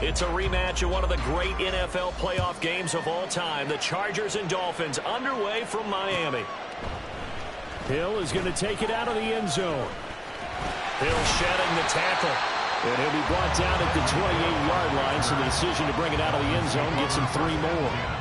It's a rematch of one of the great NFL playoff games of all time. The Chargers and Dolphins underway from Miami. Hill is going to take it out of the end zone. Hill shedding the tackle. And he'll be brought down at the 28-yard line, so the decision to bring it out of the end zone gets him 3 more.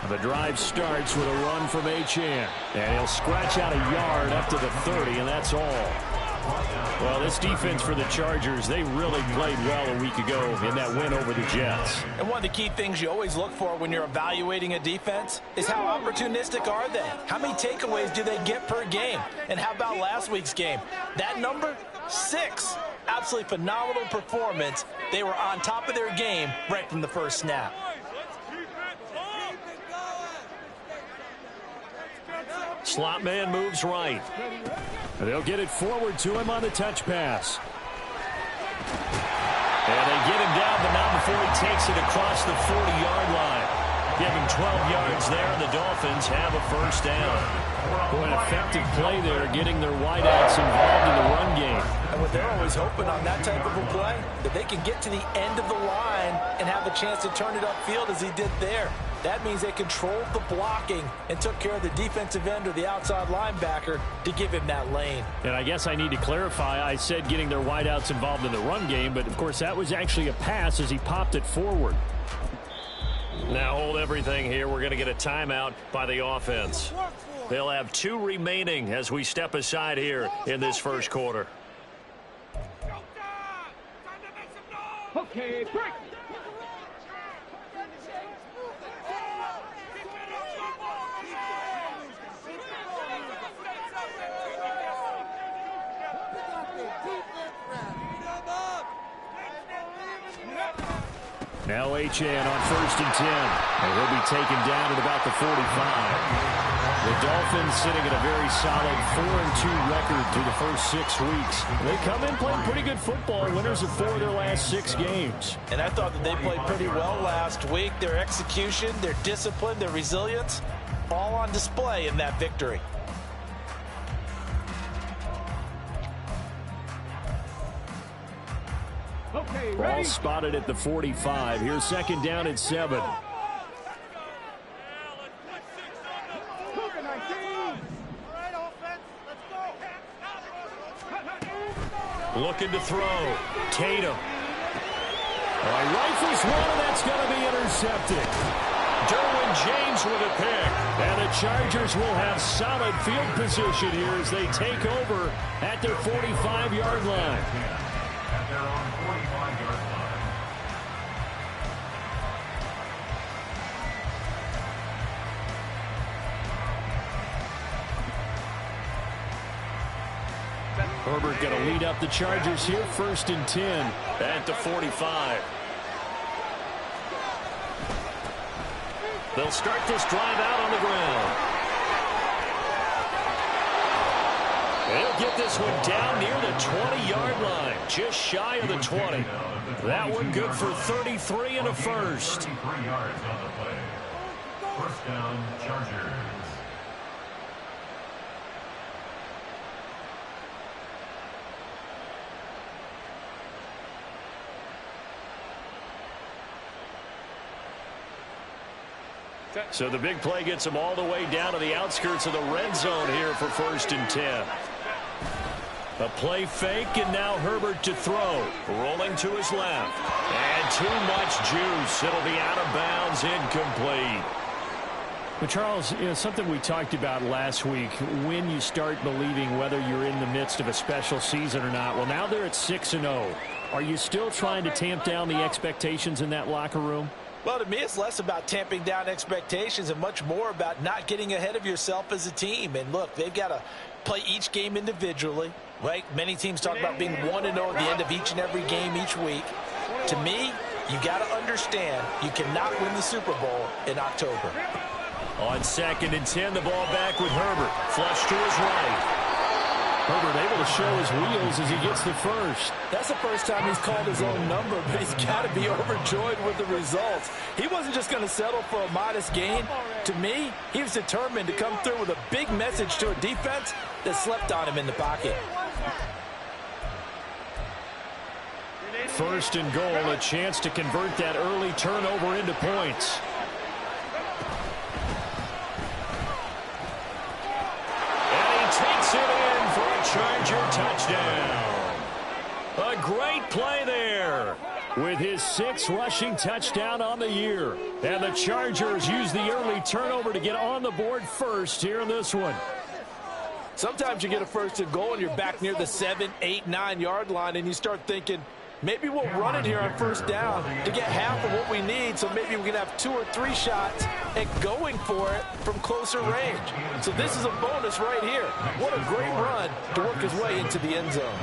The drive starts with a run from Achane. And he'll scratch out a yard up to the 30, and that's all. Well, this defense for the Chargers, they really played well a week ago in that win over the Jets. And one of the key things you always look for when you're evaluating a defense is how opportunistic are they? How many takeaways do they get per game? And how about last week's game? That number, 6. Absolutely phenomenal performance. They were on top of their game right from the first snap. Slot man moves right. And they'll get it forward to him on the touch pass. And they get him down, but not before he takes it across the 40-yard line. Give him 12 yards there, and the Dolphins have a first down. Boy, an effective play there, getting their wideouts involved in the run game. And what they're always hoping on that type of a play, that they can get to the end of the line and have a chance to turn it upfield as he did there. That means they controlled the blocking and took care of the defensive end or the outside linebacker to give him that lane. And I guess I need to clarify, I said getting their wideouts involved in the run game, but of course that was actually a pass as he popped it forward. Now hold everything here. We're going to get a timeout by the offense. They'll have 2 remaining as we step aside here in this first quarter. Okay, break. Now Achane on 1st and 10. And he'll be taken down at about the 45. The Dolphins sitting at a very solid 4-2 record through the first 6 weeks. They come in playing pretty good football, winners of 4 of their last 6 games. And I thought that they played pretty well last week. Their execution, their discipline, their resilience, all on display in that victory. Okay, Ball ready? spotted at the 45. Here's 2nd down and 7. Looking to throw. Tatum. Rifles one, and that's going to be intercepted. Derwin James with a pick. And the Chargers will have solid field position here as they take over at their 45-yard line. Herbert going to lead up the Chargers here, 1st and 10. At the 45. They'll start this drive out on the ground. They'll get this one down near the 20-yard line, just shy of the 20. That one good for 33 and a first. 33 yards on the play. First down, Chargers. So the big play gets them all the way down to the outskirts of the red zone here for 1st and 10. A play fake, and now Herbert to throw. Rolling to his left. And too much juice. It'll be out of bounds, incomplete. Well, Charles, something we talked about last week, when you start believing whether you're in the midst of a special season or not. Well, now they're at 6-0. Are you still trying to tamp down the expectations in that locker room? Well, to me, it's less about tamping down expectations and much more about not getting ahead of yourself as a team. And look, they've got to play each game individually, right? Many teams talk about being 1-0 at the end of each and every game each week. To me, you got to understand you cannot win the Super Bowl in October. On 2nd and 10, the ball back with Herbert. Flush to his right. Herbert able to show his wheels as he gets the first. That's the first time he's called his own number, but he's got to be overjoyed with the results. He wasn't just going to settle for a modest gain. To me, he was determined to come through with a big message to a defense that slept on him in the pocket. 1st and goal, a chance to convert that early turnover into points. Takes it in for a Charger touchdown. A great play there with his 6th rushing touchdown on the year. And the Chargers use the early turnover to get on the board first here in this one. Sometimes you get a 1st and goal and you're back near the 7, 8, 9-yard line and you start thinking, maybe we'll run it here on 1st down to get half of what we need, so maybe we can have 2 or 3 shots at going for it from closer range. So this is a bonus right here. What a great run to work his way into the end zone.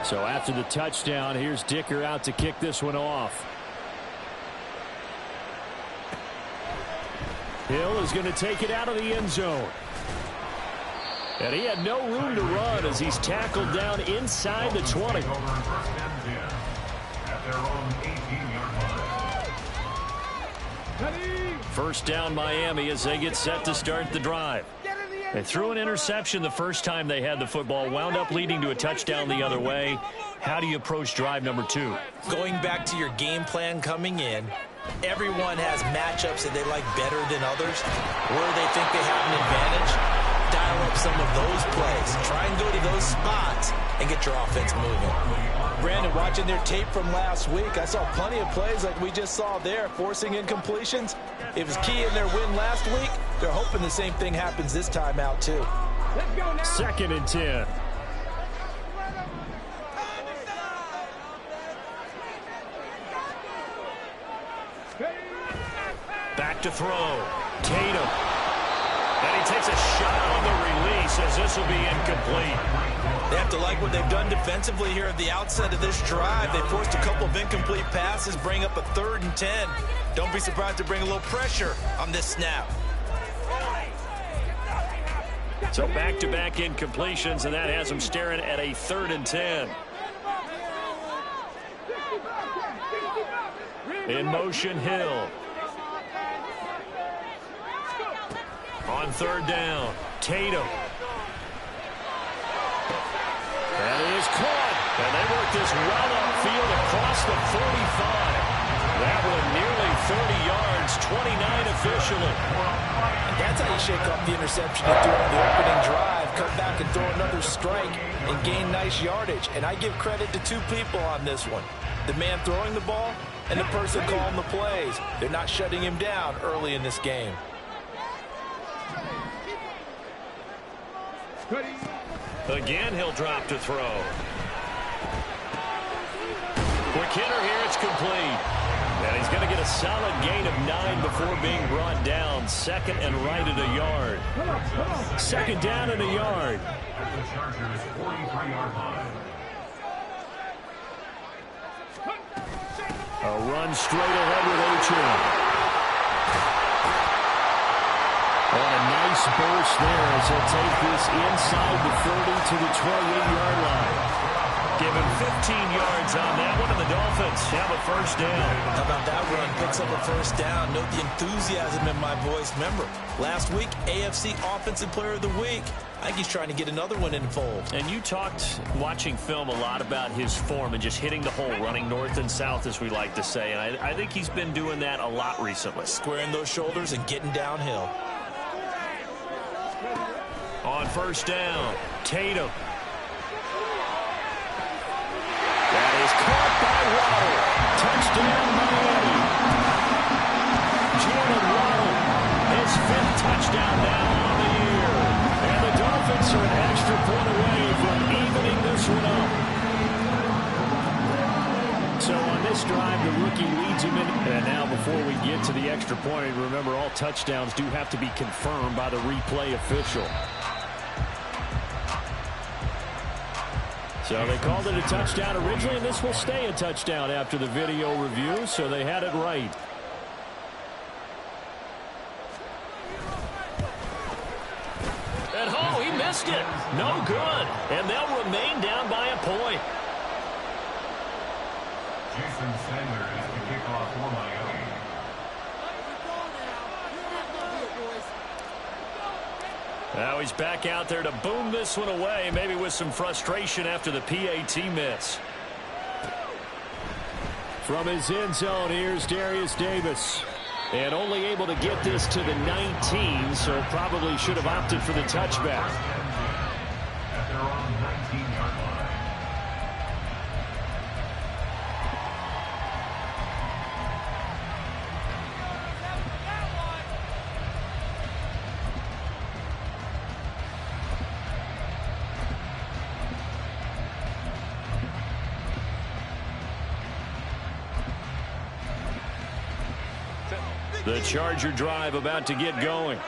So after the touchdown, here's Dicker out to kick this one off. Hill is going to take it out of the end zone. And he had no room to run as he's tackled down inside the 20. First down Miami as they get set to start the drive. They threw an interception the first time they had the football, wound up leading to a touchdown the other way. How do you approach drive number 2? Going back to your game plan coming in, everyone has matchups that they like better than others, where they think they have an advantage. Dial up some of those plays. Try and go to those spots and get your offense moving. Brandon, watching their tape from last week, I saw plenty of plays like we just saw there, forcing incompletions. It was key in their win last week. They're hoping the same thing happens this time out, too. 2nd and 10. Back to throw. Tatum. And he takes a shot on the release as this will be incomplete. They have to like what they've done defensively here at the outset of this drive. They forced a couple of incomplete passes, bring up a 3rd and 10. Don't be surprised to bring a little pressure on this snap. So back-to-back incompletions, and that has them staring at a 3rd and 10. In motion, Hill. On 3rd down, Tatum. That is caught. And they work this well upfield across the 45. That one nearly 30 yards, 29 officially. And that's how you shake off the interception you threw on the opening drive. Come back and throw another strike and gain nice yardage. And I give credit to 2 people on this one. The man throwing the ball and the person calling the plays. They're not shutting him down early in this game. Again, he'll drop to throw. Quick hitter here, it's complete. And he's going to get a solid gain of 9 before being brought down. 2nd and right at a yard. 2nd down and a yard. The Chargers 43-yard line. A run straight ahead with H.A. And a nice burst there as he'll take this inside the 30 to the 28-yard line. Give him 15 yards on that one, and the Dolphins have a 1st down. How about that run? Picks up a 1st down. Note the enthusiasm in my voice. Remember, last week, AFC Offensive Player of the Week. I think he's trying to get another one in the fold. And you talked, watching film, a lot about his form and just hitting the hole, running north and south, as we like to say. And I think he's been doing that a lot recently. Squaring those shoulders and getting downhill. On 1st down, Tatum. That is caught by Waddle. Touchdown, Miami. Jalen Waddle, his 5th touchdown now on the year. And the Dolphins Giants are an extra point away from evening this one up. So on this drive, the rookie leads him in. And now before we get to the extra point, remember all touchdowns do have to be confirmed by the replay official. So they called it a touchdown originally, and this will stay a touchdown after the video review, so they had it right. And oh, he missed it. No good. And they'll remain down by a point. Jason Sanders is the kickoff for Miami. Now he's back out there to boom this one away, maybe with some frustration after the PAT miss. From his end zone, here's Darius Davis. And only able to get this to the 19, so probably should have opted for the touchback. At their own 19-yard line. The Charger drive about to get going.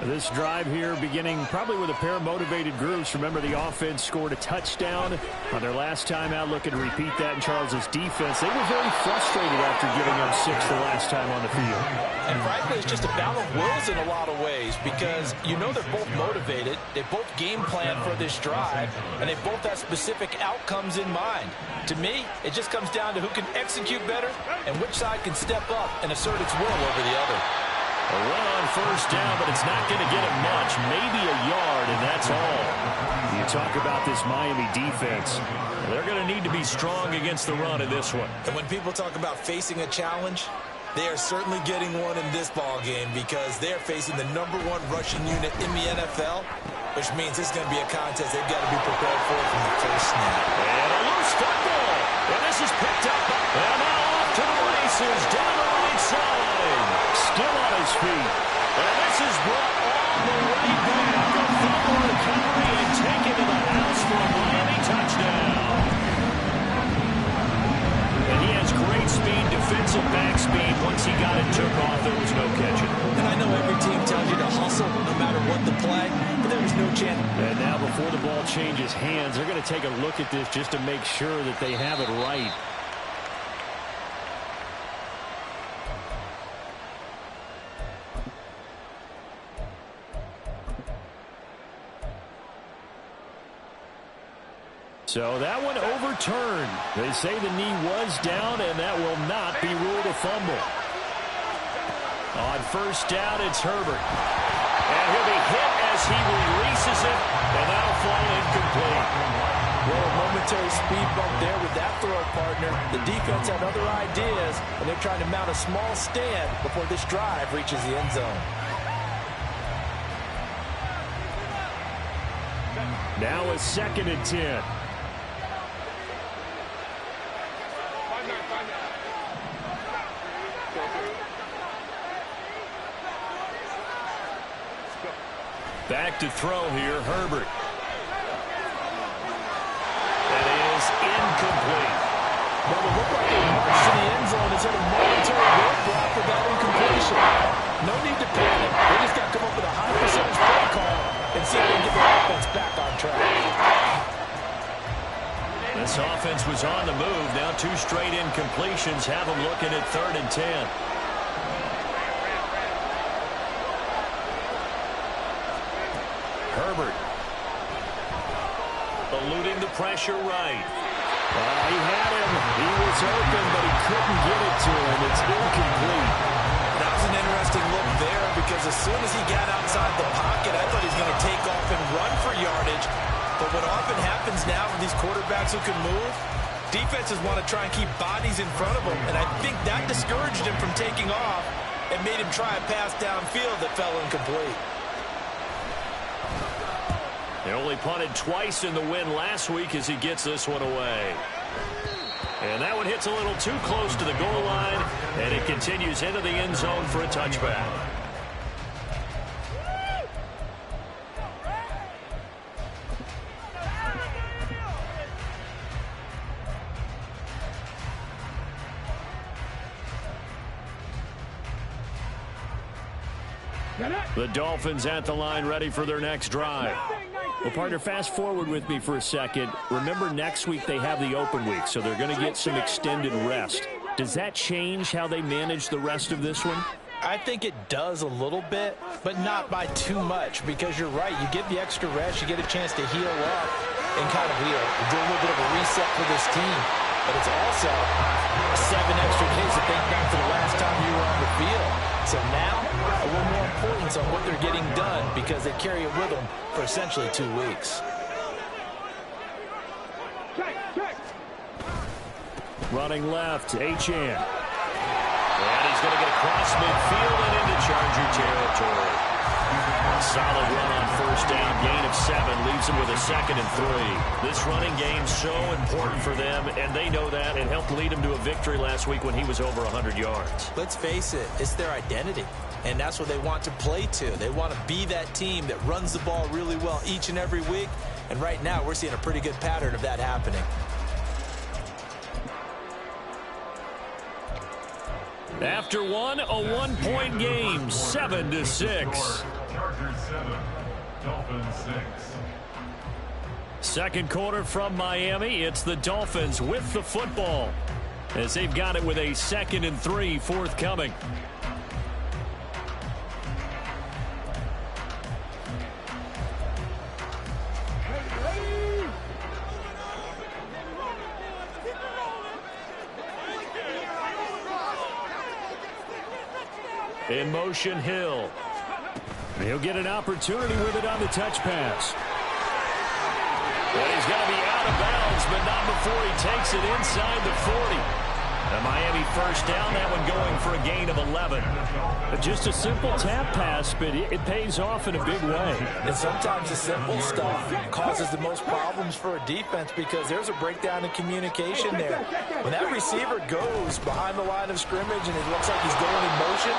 This drive here beginning probably with a pair of motivated groups. Remember, the offense scored a touchdown on their last time out. Looking to repeat that in Charles's defense. They were very frustrated after giving up 6 the last time on the field. And frankly, it's just a battle of wills in a lot of ways because you know they're both motivated. They both game plan for this drive, and they both have specific outcomes in mind. To me, it just comes down to who can execute better and which side can step up and assert its will over the other. A run on first down, but it's not going to get him much. Maybe a yard, and that's all. You talk about this Miami defense. They're going to need to be strong against the run in this one. And when people talk about facing a challenge, they are certainly getting one in this ball game because they're facing the #1 rushing unit in the NFL, which means it's going to be a contest they've got to be prepared for from the first snap. And a loose football. And this is picked up. And now off to the races down the right side. Still on his feet. And this is brought all the way back. A fumble recovery and taken to the house for a Miami touchdown. And he has great speed, defensive back speed. Once he got it, took off, there was no catching. And I know every team tells you to hustle no matter what the play, but there was no chance. And now before the ball changes hands, they're going to take a look at this just to make sure that they have it right. So that one overturned. They say the knee was down, and that will not be ruled a fumble. On first down, it's Herbert. And he'll be hit as he releases it, and that'll fall incomplete. Well, a momentary speed bump there with that throw partner. The defense had other ideas, and they're trying to mount a small stand before this drive reaches the end zone. Now a 2nd and 10. Back to throw here, Herbert. That is incomplete. Well, it looked like they marched to the end zone instead of momentary roadblock for that incompletion. No need to panic. They just got to come up with a high percentage play call and see if they can get their offense back on track. This offense was on the move. Now 2 straight incompletions have them looking at 3rd and 10. Herbert. Eluding the pressure right. He had him. He was open, but he couldn't get it to him. It's incomplete. That was an interesting look there because as soon as he got outside the pocket, I thought he was going to take off and run for yardage. But what often happens now with these quarterbacks who can move, defenses want to try and keep bodies in front of them. And I think that discouraged him from taking off and made him try a pass downfield that fell incomplete. They only punted twice in the win last week as he gets this one away. And that one hits a little too close to the goal line, and it continues into the end zone for a touchback. The Dolphins at the line, ready for their next drive. Well, partner, fast forward with me for a second. Remember, next week they have the open week, so they're going to get some extended rest. Does that change how they manage the rest of this one? I think it does a little bit, but not by too much, because you're right. You get the extra rest, you get a chance to heal up and kind of do a little bit of a reset for this team. But it's also 7 extra days to think back to the last time you were on the field. So now, a little more importance on what they're getting done because they carry it with them for essentially 2 weeks. Running left, Achane. And he's going to get across midfield and into Charger territory. A solid run on first down, gain of 7, leaves him with a 2nd and 3. This running game so important for them, and they know that. It helped lead him to a victory last week when he was over 100 yards. Let's face it, it's their identity, and that's what they want to play to. They want to be that team that runs the ball really well each and every week, and right now we're seeing a pretty good pattern of that happening. After one, a 1-point game, 7-6. Chargers 7, Dolphins 6. Second quarter from Miami. It's the Dolphins with the football as they've got it with a 2nd and 3 forthcoming. In motion, Hill. He'll get an opportunity with it on the touch pass. And he's going to be out of bounds, but not before he takes it inside the 40. The Miami first down, that one going for a gain of 11. Just a simple tap pass, but it pays off in a big way. And sometimes the simple stuff causes the most problems for a defense because there's a breakdown in communication there. When that receiver goes behind the line of scrimmage and it looks like he's going in motion,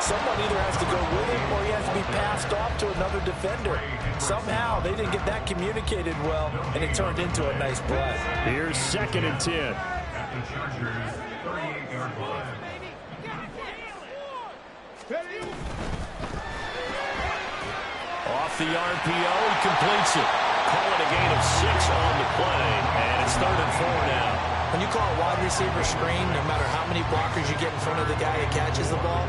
someone either has to go with him or he has to be passed off to another defender. Somehow they didn't get that communicated well, and it turned into a nice play. Here's 2nd and 10. At the Chargers 38-yard line. Off the RPO, he completes it. Call it a gain of 6 on the play, and it's 3rd and 4 now. When you call a wide receiver screen, no matter how many blockers you get in front of the guy that catches the ball,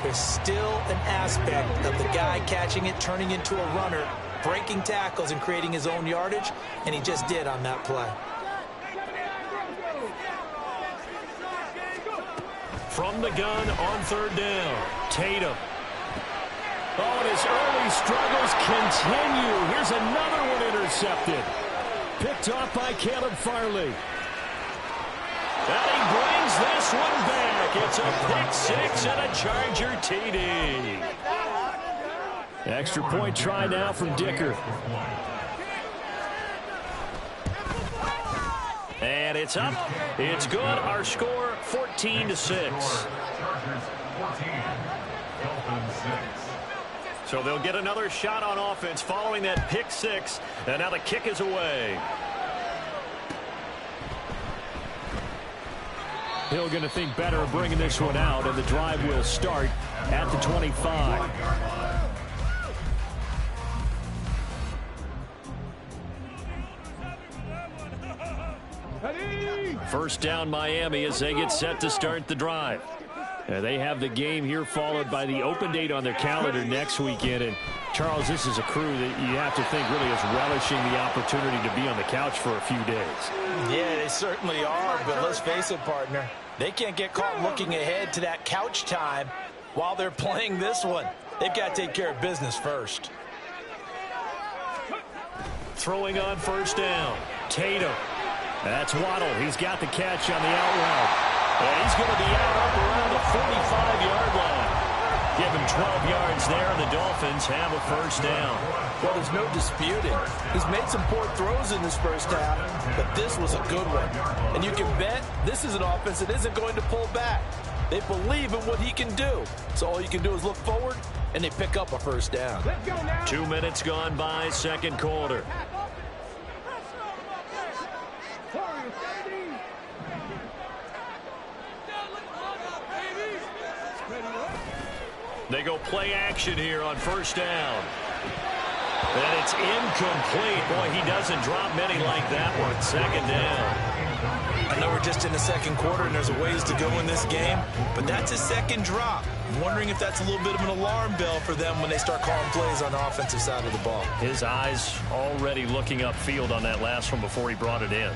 there's still an aspect of the guy catching it, turning into a runner, breaking tackles and creating his own yardage, and he just did on that play. From the gun on 3rd down, Tatum. Oh, and his early struggles continue. Here's another one intercepted. Picked off by Caleb Farley. And he brings this one back. It's a pick 6 and a Charger TD. Extra point try now from Dicker. And it's up. It's good. Our score, 14-6. Chargers 14, Dolphins 6. So they'll get another shot on offense following that pick 6. And now the kick is away. Hill going to think better of bringing this one out, and the drive will start at the 25. First down Miami as they get set to start the drive. They have the game here followed by the open date on their calendar next weekend. And, Charles, this is a crew that you have to think really is relishing the opportunity to be on the couch for a few days. Yeah, they certainly are, but let's face it, partner. They can't get caught looking ahead to that couch time while they're playing this one. They've got to take care of business first. Throwing on first down, Tatum. That's Waddle. He's got the catch on the out route. And he's going to be out up around the 45-yard line. Give him 12 yards there, and the Dolphins have a first down. Well, there's no disputing. He's made some poor throws in this first half, but this was a good one. And you can bet this is an offense that isn't going to pull back. They believe in what he can do. So all you can do is look forward, and they pick up a first down. 2 minutes gone by, second quarter. They go play action here on first down. And it's incomplete. Boy, he doesn't drop many like that one. Second down. I know we're just in the second quarter and there's a ways to go in this game, but that's a second drop. I'm wondering if that's a little bit of an alarm bell for them when they start calling plays on the offensive side of the ball. His eyes already looking upfield on that last one before he brought it in.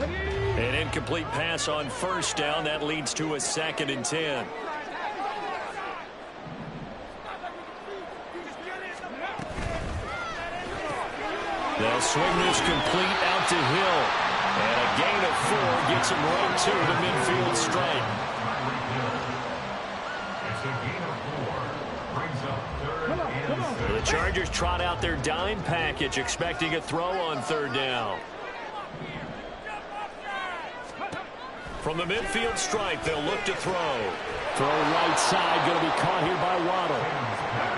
An incomplete pass on first down. That leads to a 2nd and 10. They'll swing this complete out to Hill. And a gain of 4 gets him right to the midfield stripe. It's a gain of 4. Brings up 3rd and 6. The Chargers trot out their dime package, expecting a throw on 3rd down. From the midfield stripe, they'll look to throw. Throw right side, going to be caught here by Waddle.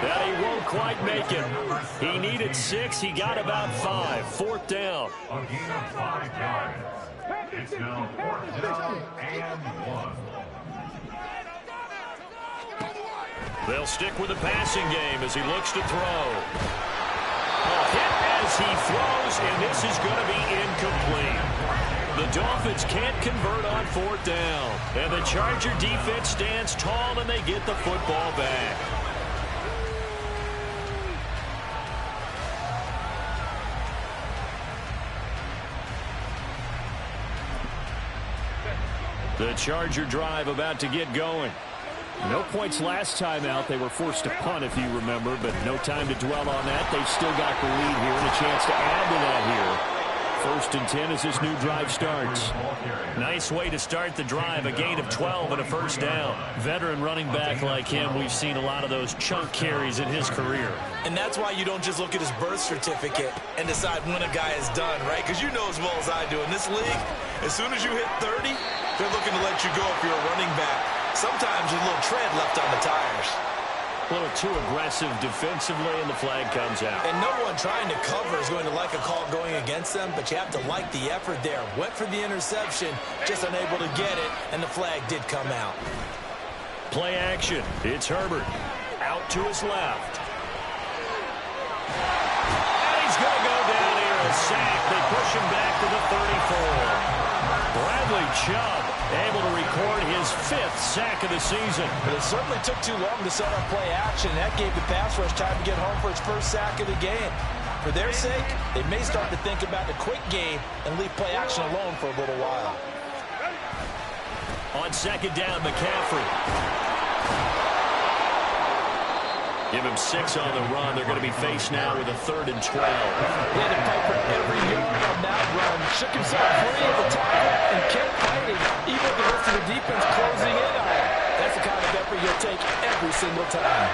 That he won't quite make it. He needed 6. He got about 5. 4th down. A gain of 5 yards. It's now 4th down and 1. They'll stick with the passing game as he looks to throw. A hit as he throws, and this is going to be incomplete. The Dolphins can't convert on 4th down. And the Charger defense stands tall, and they get the football back. The Charger drive about to get going. No points last time out. They were forced to punt, if you remember, but no time to dwell on that. They've still got the lead here and a chance to add to that here. 1st and 10 as this new drive starts. Nice way to start the drive. A gain of 12 and a 1st down. Veteran running back like him, we've seen a lot of those chunk carries in his career. And that's why you don't just look at his birth certificate and decide when a guy is done, right? Because you know as well as I do, in this league, as soon as you hit 30, they're looking to let you go if you're a running back. Sometimes there's a little tread left on the tires. A little too aggressive defensively, and the flag comes out. And no one trying to cover is going to like a call going against them, but you have to like the effort there. Went for the interception, just unable to get it, and the flag did come out. Play action. It's Herbert. Out to his left. And he's going to go down here. A sack. They push him back to the 34. Bradley Chubb able to record his 5th sack of the season. But it certainly took too long to set up play action. That gave the pass rush time to get home for his 1st sack of the game. For their sake, they may start to think about the quick game and leave play action alone for a little while. On 2nd down, McCaffrey. Give him 6 on the run. They're going to be faced now with a 3rd and 12. He had to fight for every yard on that run. Shook himself free of the tackle and kept fighting, even with the rest of the defense closing in on him. That's the kind of effort you'll take every single time.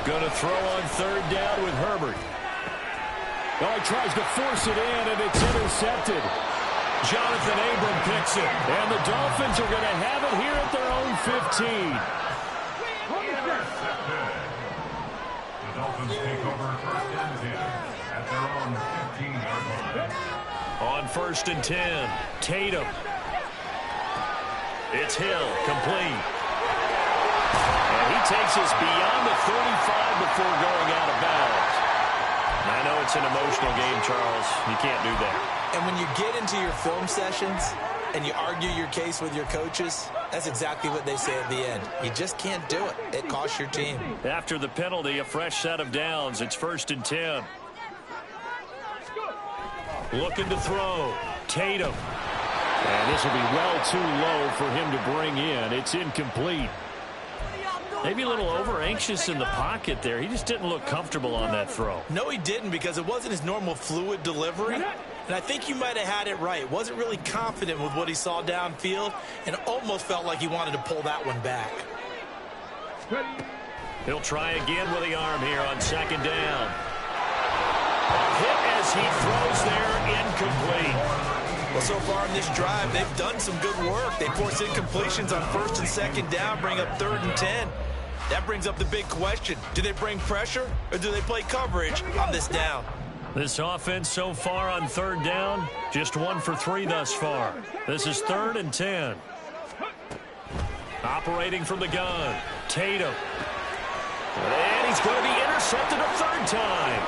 Going to throw on 3rd down with Herbert. Oh, he tries to force it in, and it's intercepted. Jonathan Abram picks it. And the Dolphins are going to have it here at their own 15. The Dolphins take over 1st and 10 at their own 15-yard line. On 1st and 10, Tatum. It's Hill, complete. And he takes us beyond the 35 before going out of bounds. I know it's an emotional game, Charles. You can't do that. And when you get into your film sessions and you argue your case with your coaches, that's exactly what they say at the end. You just can't do it. It costs your team. After the penalty, a fresh set of downs. It's 1st and 10. Looking to throw. Tatum. And this will be well too low for him to bring in. It's incomplete. Maybe a little over-anxious in the pocket there. He just didn't look comfortable on that throw. No, he didn't, because it wasn't his normal fluid delivery. And I think you might have had it right. Wasn't really confident with what he saw downfield and almost felt like he wanted to pull that one back. He'll try again with the arm here on 2nd down. A hit as he throws there, incomplete. Well, so far in this drive, they've done some good work. They force incompletions on 1st and 2nd down, bring up 3rd and 10. That brings up the big question. Do they bring pressure or do they play coverage on this down? This offense so far on third down, just 1 for 3 thus far. This is 3rd and 10. Operating from the gun, Tatum. And he's going to be intercepted a 3rd time.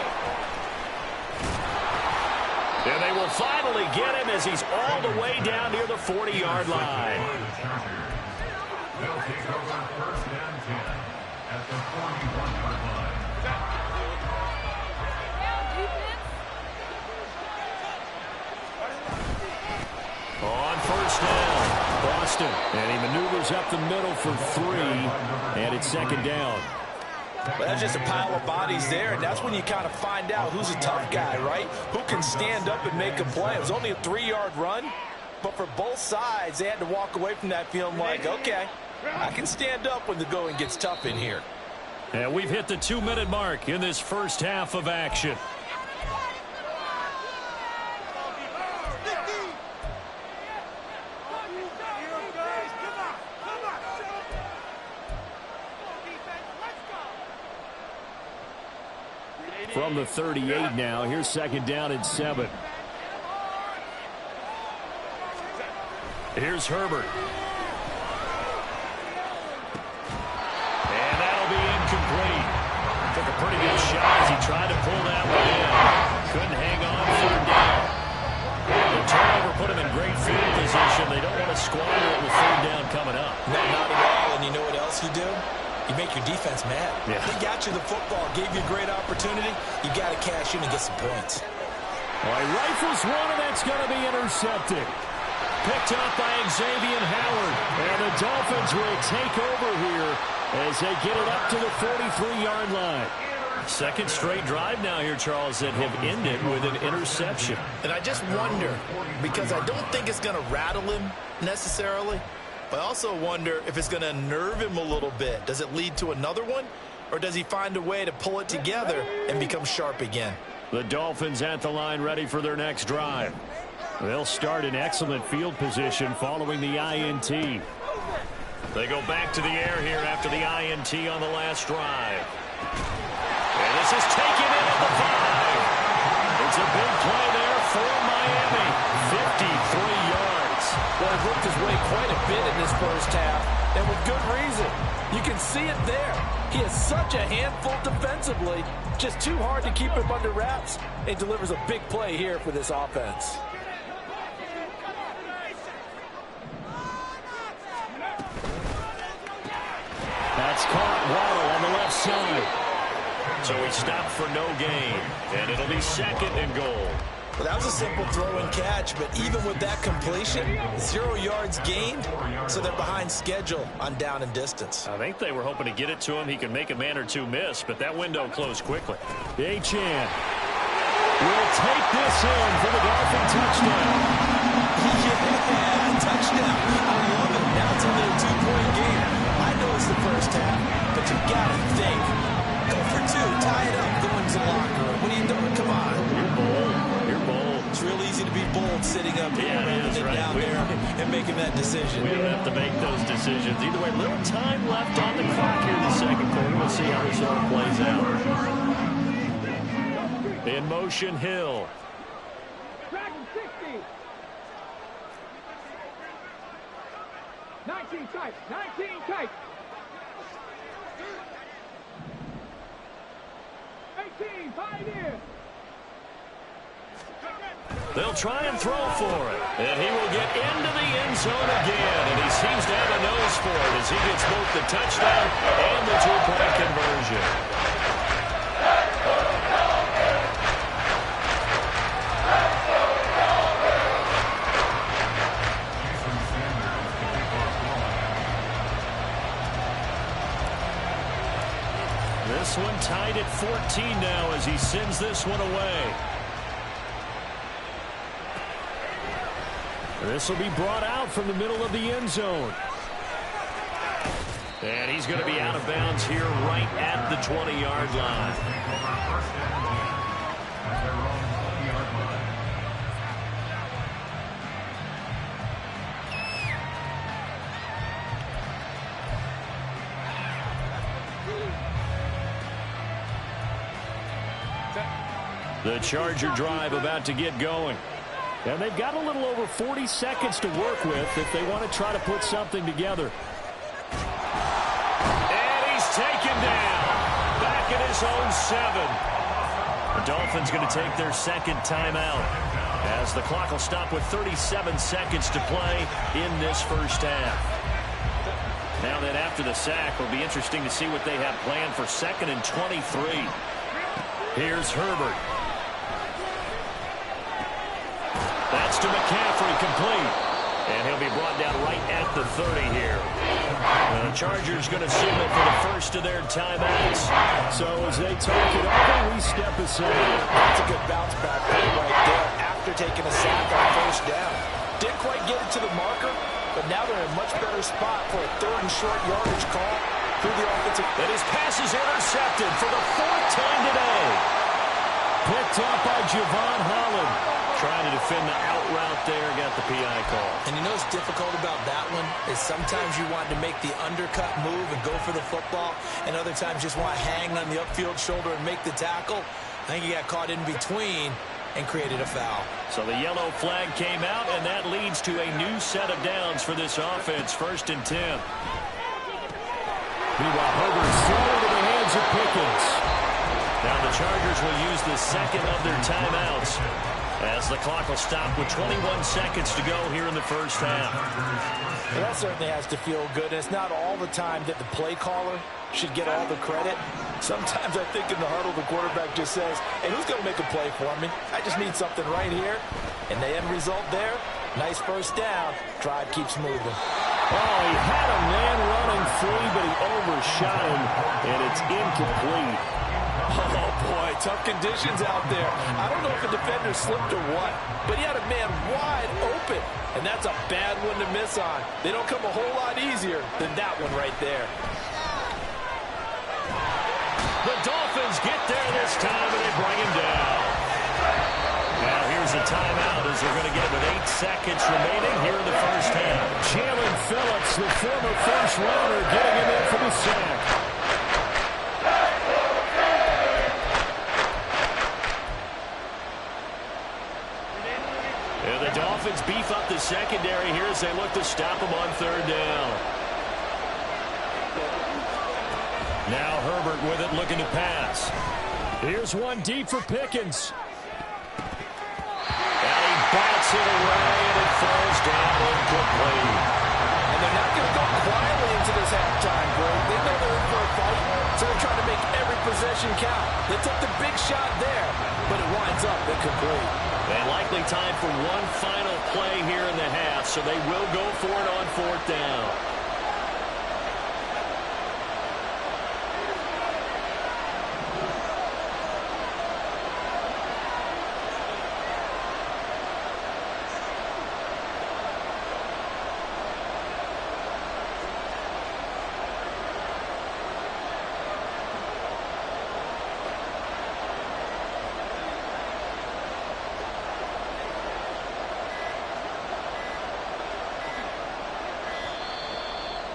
And they will finally get him as he's all the way down near the 40-yard line. They'll take over 1st and 10 at the 41-yard line. On 1st down, Boston. And he maneuvers up the middle for 3, and it's 2nd down. Well, that's just a pile of bodies there, and that's when you kind of find out who's a tough guy, right? Who can stand up and make a play. It was only a 3-yard run, but for both sides, they had to walk away from that feeling like, okay, I can stand up when the going gets tough in here. And we've hit the 2-minute mark in this first half of action. From the 38 now, here's 2nd down and 7. Here's Herbert. And that'll be incomplete. Took a pretty good shot as he tried to pull that one in. Couldn't hang on, 3rd down. The turnover put him in great field position. They don't want to squander it with 3rd down coming up. No, not at all, and you know what else you do? You make your defense mad. Yeah. They got you the football, gave you a great opportunity. You got to cash in and get some points. Well, he rifles one, and that's going to be intercepted. Picked up by Xavier Howard. And the Dolphins will take over here as they get it up to the 43-yard line. 2nd straight drive now here, Charles, that have ended with an interception. And I just wonder, because I don't think it's going to rattle him necessarily, but I also wonder if it's going to unnerve him a little bit. Does it lead to another one? Or does he find a way to pull it together and become sharp again? The Dolphins at the line ready for their next drive. They'll start in excellent field position following the INT. They go back to the air here after the INT on the last drive. And this is taken in at the 5. It's a big play there for Miami. 53 yards. Well, he worked his way quite a bit in this first half, and with good reason. You can see it there. He is such a handful defensively, just too hard to keep him under wraps, and delivers a big play here for this offense. That's caught. Waddle on the left side. So he stopped for no gain, and it'll be 2nd and goal. Well, that was a simple throw and catch, but even with that completion, 0 yards gained, so they're behind schedule on down and distance. I think they were hoping to get it to him. He could make a man or two miss, but that window closed quickly. Achane will take this in for the Dolphin touchdown. Yeah, touchdown. I love it. Now it's only a 2-point game. I know it's the first half, but you got to think. Go for 2, tie it up, go into the locker room. What are you doing? Come on. You're bold. You're bold. It's real easy to be bold sitting up here rather than down there and making that decision. We don't have to make those decisions. Either way, little time left on the clock here in the 2nd quarter. We'll see how this all plays out. In motion, Hill. 19 tight, 19 tight. 18, 5 in. They'll try and throw for it. And he will get into the end zone again. And he seems to have a nose for it as he gets both the touchdown and the 2-point conversion. This one tied at 14 now as he sends this one away. This will be brought out from the middle of the end zone. And he's going to be out of bounds here right at the 20-yard line. The Charger drive about to get going. And they've got a little over 40 seconds to work with if they want to try to put something together. And he's taken down. Back at his own 7. The Dolphins going to take their second timeout as the clock will stop with 37 seconds to play in this first half. Now that after the sack, it'll be interesting to see what they have planned for 2nd and 23. Here's Herbert. That's to McCaffrey, complete. And he'll be brought down right at the 30 here. The Chargers going to submit for the first of their timeouts. So as they talk it over, we step aside. That's a good bounce back play right there after taking a sack on first down. Didn't quite get it to the marker, but now they're in a much better spot for a 3rd and short yardage call through the offensive. And his pass is intercepted for the 4th time today. Picked up by Javon Holland. Trying to defend the out route there, got the PI call. And you know what's difficult about that one is sometimes you want to make the undercut move and go for the football, and other times just want to hang on the upfield shoulder and make the tackle. I think he got caught in between and created a foul. So the yellow flag came out, and that leads to a new set of downs for this offense. 1st and 10. Meanwhile, Herbert's thrown into the hands of Pickens. Now the Chargers will use the second of their timeouts as the clock will stop with 21 seconds to go here in the first half. Well, that certainly has to feel good. And it's not all the time that the play caller should get all the credit. Sometimes I think in the huddle the quarterback just says, hey, who's going to make a play for me? I just need something right here. And the end result there, nice first down. Drive keeps moving. Oh, he had a man running free, but he overshot him, and it's incomplete. Oh, boy, tough conditions out there. I don't know if a defender slipped or what, but he had a man wide open, and that's a bad one to miss on. They don't come a whole lot easier than that one right there. The Dolphins get there this time, and they bring him down. Now here's a timeout as they're going to get it with 8 seconds remaining here in the first half. Jalen Phillips, the former first-rounder, getting him in for the sack. And the Dolphins beef up the secondary here as they look to stop him on 3rd down. Now Herbert with it, looking to pass. Here's one deep for Pickens. And he bats it away, and it falls down incomplete. And they're not going to go quietly into this halftime, Greg. They know they're in for a fight, so they're trying to make every possession count. They took the big shot there, but it winds up incomplete. And likely time for one final play here in the half, so they will go for it on 4th down.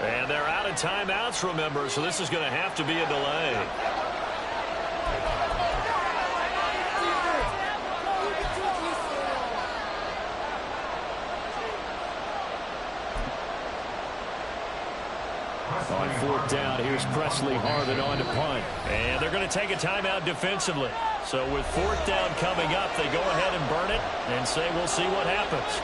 And they're out of timeouts, remember, so this is going to have to be a delay. On 4th down, here's Presley Harvin on to punt. And they're going to take a timeout defensively. So with 4th down coming up, they go ahead and burn it and say we'll see what happens.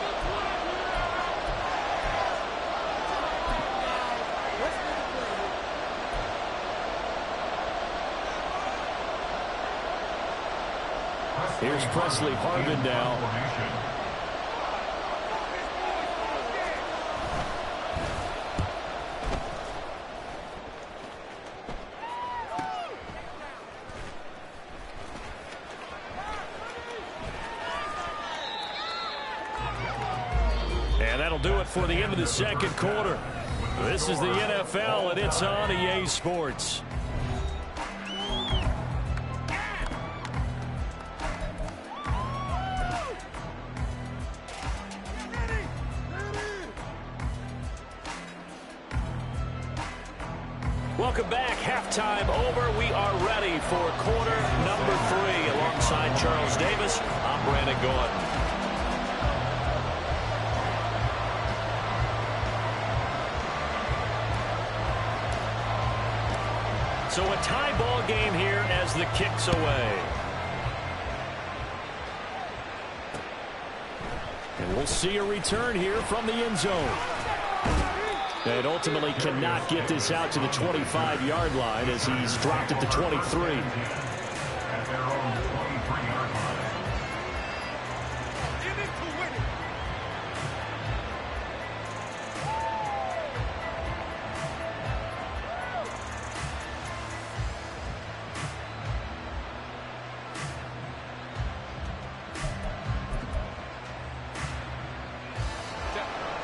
Here's Presley Harvin now. And that'll do it for the end of the second quarter. This is the NFL, and it's on EA Sports. Welcome back. Halftime over. We are ready for quarter number 3. Alongside Charles Davis, I'm Brandon Gordon. So a tie ball game here as the kick's away. And we'll see a return here from the end zone. And ultimately cannot get this out to the 25-yard line as he's dropped at the 23. At their own 23-yard line.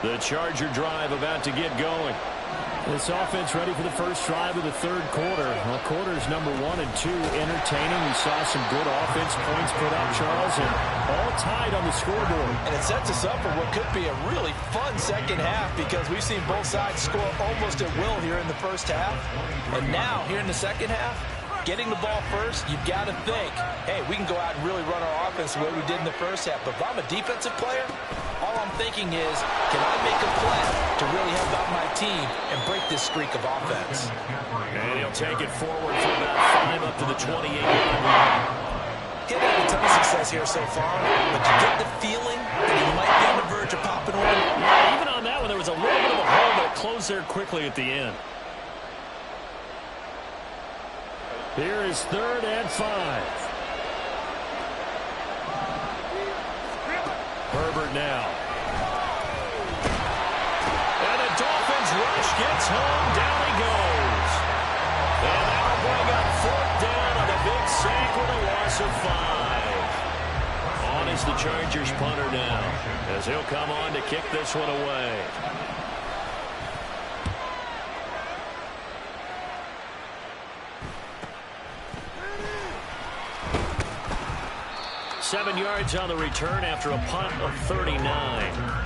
The Charger drive about to get going. This offense ready for the first drive of the third quarter. Well, quarters number 1 and 2 entertaining. We saw some good offense points put up, Charles, and all tied on the scoreboard. And it sets us up for what could be a really fun second half because we've seen both sides score almost at will here in the first half. And now, here in the second half, getting the ball first, you've got to think, hey, we can go out and really run our offense the way we did in the first half. But if I'm a defensive player, all I'm thinking is, can I make a play to really help out my team and break this streak of offense? And he'll take it forward for about 5 up to the 28-yard line. He's had a ton of success here so far, but you get the feeling that he might be on the verge of popping one. Yeah, even on that one, there was a little bit of a hole, but it closed there quickly at the end. Here is 3rd and 5. Herbert now. And the Dolphins rush gets home. Down he goes. And that'll bring up 4th down on a big sack with a loss of 5. On is the Chargers punter now, as he'll come on to kick this one away. 7 yards on the return after a punt of 39.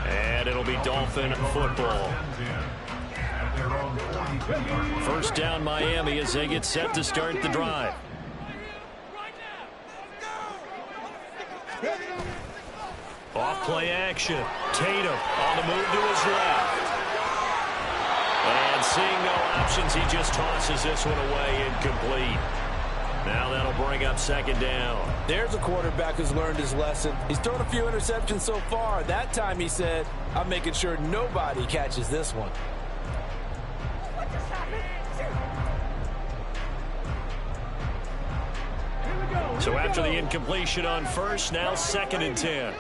And it'll be Dolphin football. First down Miami as they get set to start the drive. Off play action. Tatum on the move to his left. And seeing no options, he just tosses this one away, incomplete. Now that'll bring up 2nd down. There's a quarterback who's learned his lesson. He's thrown a few interceptions so far. That time he said, I'm making sure nobody catches this one. So after the incompletion on first, now 2nd and 10.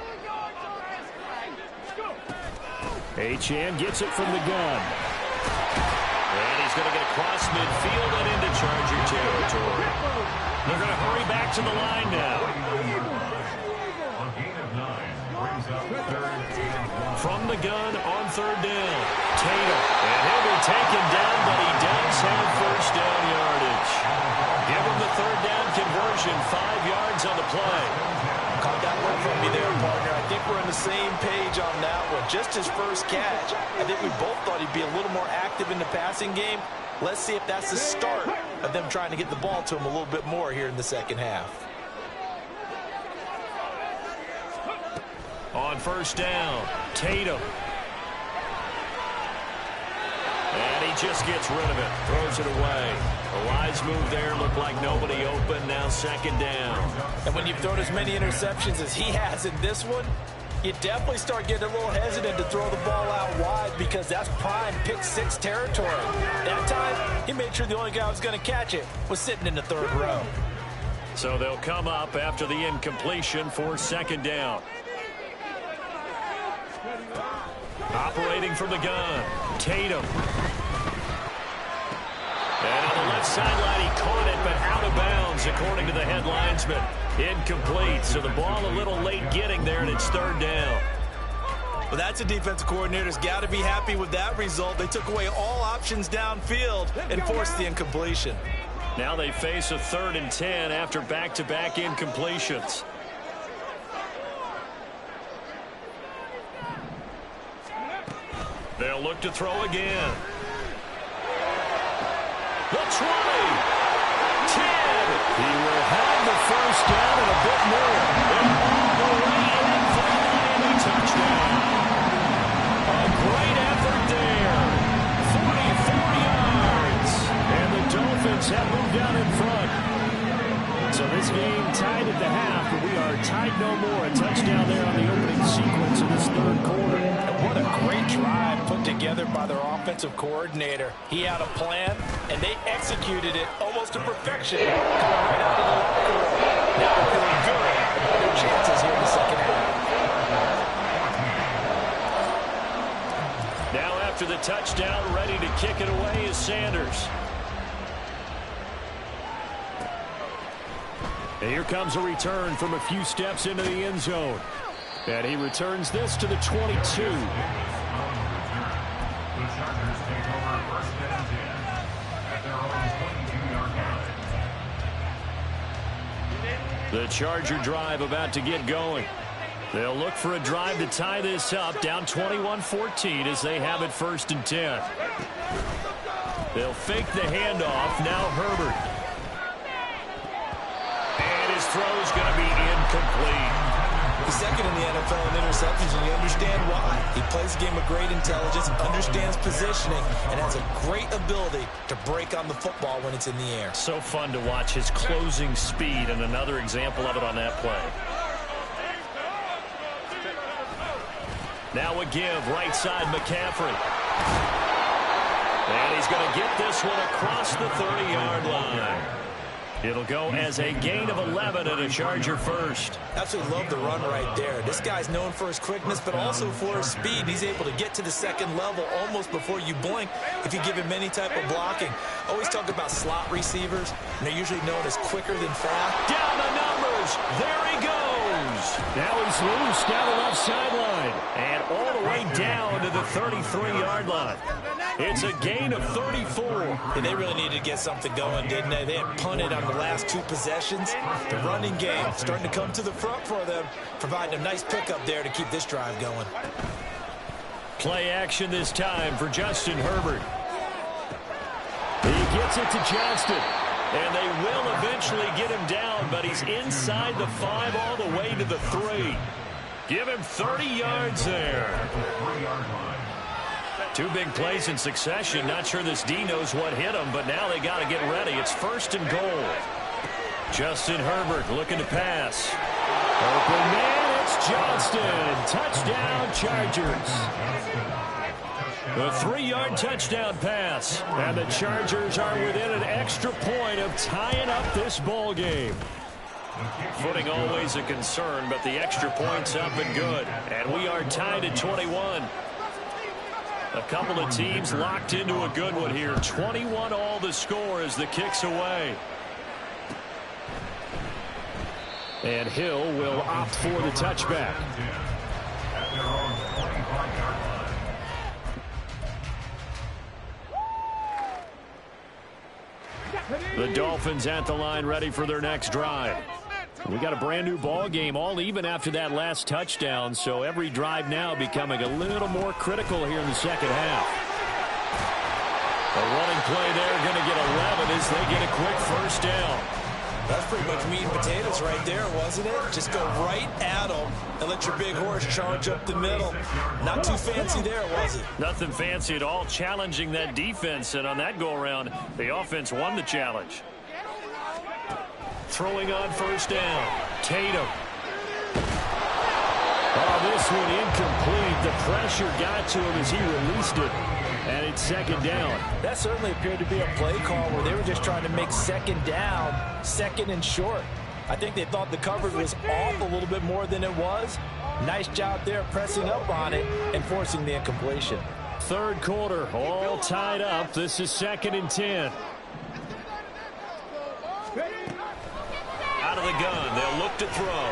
Achane gets it from the gun. And he's going to get across midfield and into Charger territory. They're going to hurry back to the line now. A gain of 9 brings up 3rd and 1. From the gun on 3rd down. Tatum. And he'll be taken down, but he does have first down yardage. Give him the 3rd down conversion. 5 yards on the play. Caught that one from me there, partner. I think we're on the same page on that one. Just his first catch. I think we both thought he'd be a little more active in the passing game. Let's see if that's the start of them trying to get the ball to him a little bit more here in the second half. On first down, Tatum. And he just gets rid of it. Throws it away. A wise move there. Looked like nobody open. Now 2nd down. And when you've thrown as many interceptions as he has in this one, you definitely start getting a little hesitant to throw the ball out wide because that's prime pick 6 territory. That time, he made sure the only guy who was going to catch it was sitting in the 3rd row. So they'll come up after the incompletion for 2nd down. Operating from the gun, Tatum. And on the left sideline, he caught it, but out of bounds, according to the head linesman. Incomplete, so the ball a little late getting there, and it's 3rd down. Well, that's a defensive coordinator's got to be happy with that result. They took away all options downfield and forced the incompletion. Now they face a 3rd and 10 after back-to-back incompletions. They'll look to throw again. The 20. 10. He will have the first down and a bit more. And all the way in for the Miami touchdown. A great effort there. 44 yards. And the Dolphins have moved down in front. So this game tied at the half, but we are tied no more. A touchdown there on the opening sequence of this third quarter. And what a great drive put together by their offensive coordinator. He had a plan, and they executed it almost to perfection. Coming right out of the locker room. Now feeling good about their chances here in the second half. Now after the touchdown, ready to kick it away is Sanders. And here comes a return from a few steps into the end zone. And he returns this to the 22. The Chargers take over first and 10 at their own 22-yard line. The Charger drive about to get going. They'll look for a drive to tie this up, down 21-14 as they have it first and 10. They'll fake the handoff. Now Herbert. And his throw's going to be incomplete. He's second in the NFL in interceptions, and you understand why. He plays a game of great intelligence, understands positioning, and has a great ability to break on the football when it's in the air. So fun to watch his closing speed, and another example of it on that play. Now a give, right side McCaffrey. And he's going to get this one across the 30-yard line. It'll go as a gain of 11 and a Charger first. Absolutely love the run right there. This guy's known for his quickness, but also for his speed. He's able to get to the second level almost before you blink if you give him any type of blocking. Always talk about slot receivers, and they're usually known as quicker than fast. Down the numbers. There he goes. Now he's loose down the left sideline. And all the way down to the 33-yard line. It's a gain of 34. And they really needed to get something going, didn't they? They had punted on the last two possessions. The running game starting to come to the front for them, providing a nice pickup there to keep this drive going. Play action this time for Justin Herbert. He gets it to Johnston. And they will eventually get him down, but he's inside the 5 all the way to the 3. Give him 30 yards there. Two big plays in succession. Not sure this D knows what hit him, but now they got to get ready. It's first and goal. Justin Herbert looking to pass. Open man, it's Johnston. Touchdown, Chargers. A 3-yard touchdown pass. And the Chargers are within an extra point of tying up this ball game. Footing always a concern, but the extra point's up and good. And we are tied at 21. A couple of teams locked into a good one here. 21 all the score as the kick's away. And Hill will opt for the touchback. The Dolphins at the line ready for their next drive. We got a brand new ball game, all even after that last touchdown, so every drive now becoming a little more critical here in the second half. A running play there, going to get 11 as they get a quick first down. That's pretty much meat and potatoes right there, wasn't it? Just go right at them and let your big horse charge up the middle. Not too fancy there, was it? Nothing fancy at all, challenging that defense, and on that go-around, the offense won the challenge. Throwing on first down. Tatum. Oh, this one incomplete. The pressure got to him as he released it. And it's second down. That certainly appeared to be a play call where they were just trying to make second down, second and short. I think they thought the coverage was off a little bit more than it was. Nice job there pressing up on it and forcing the incompletion. Third quarter, all tied up. This is second and 10. Out of the gun, they'll look to throw.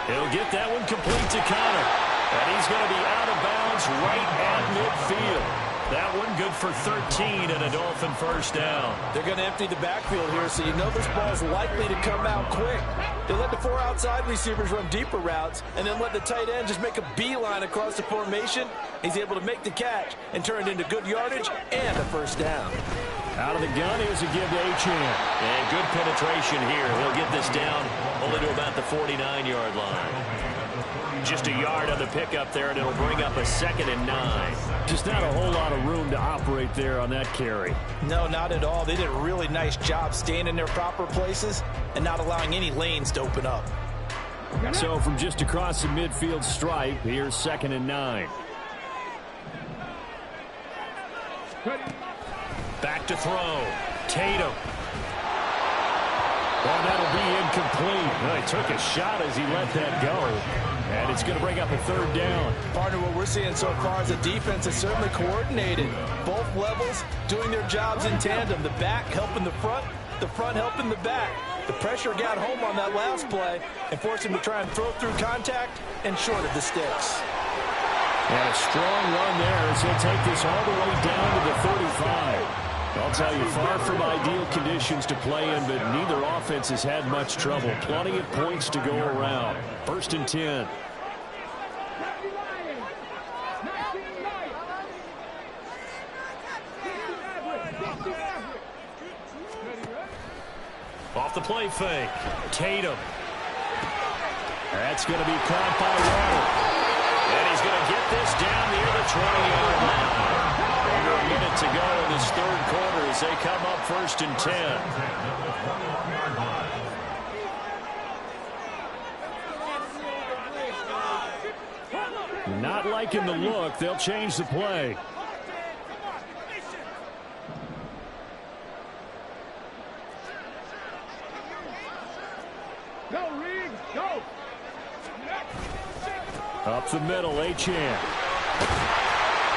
He'll get that one complete to Connor. And he's going to be out of bounds right at midfield. That one good for 13 and a Dolphin first down. They're going to empty the backfield here, so you know this ball's likely to come out quick. They let the 4 outside receivers run deeper routes and then let the tight end just make a beeline across the formation. He's able to make the catch and turn it into good yardage and a first down. Out of the gun, here's a give to Achane. And good penetration here. He'll get this down only to about the 49-yard line. Just a yard on the pickup there, and it'll bring up a 2nd and 9. Just not a whole lot of room to operate there on that carry. No, not at all. They did a really nice job staying in their proper places and not allowing any lanes to open up. So from just across the midfield stripe, here's 2nd and 9. Back to throw. Tatum. Well, that'll be incomplete. Well, he took a shot as he let that go. And it's going to bring up a 3rd down. Partner, what we're seeing so far is the defense is certainly coordinated. Both levels doing their jobs in tandem. The back helping the front helping the back. The pressure got home on that last play and forced him to try and throw through contact and short of the sticks. And a strong run there as he'll take this all the way down to the 35. I'll tell you, far from ideal conditions to play in, but neither offense has had much trouble. Plenty of points to go around. 1st and 10. Off the play fake. Tatum. That's going to be caught by Waddle. And he's going to get this down near the 20-yard line. Under a minute to go in this 3rd quarter as they come up 1st and 10. Not liking the look. They'll change the play. Go, Reed, go. Up the middle, Achane.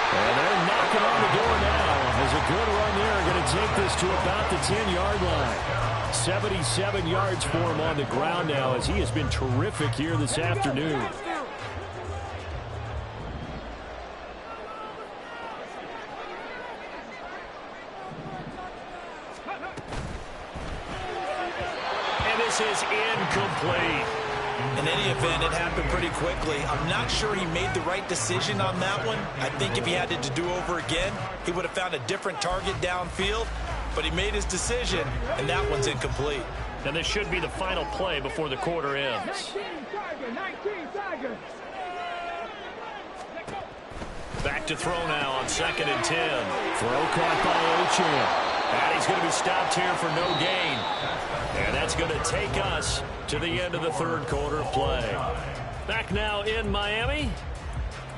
And they're knocking on the door now. There's a good run there. Going to take this to about the 10-yard line. 77 yards for him on the ground now as he has been terrific here this afternoon. And this is incomplete. In any event, it happened pretty quickly. I'm not sure he made the right decision on that one. I think if he had to do over again, he would have found a different target downfield. But he made his decision, and that one's incomplete. And this should be the final play before the quarter ends. 19 Tiger. Back to throw now on 2nd and 10. Throw caught by Achane. And he's going to be stopped here for no gain. And that's going to take us to the end of the 3rd quarter of play. Back now in Miami.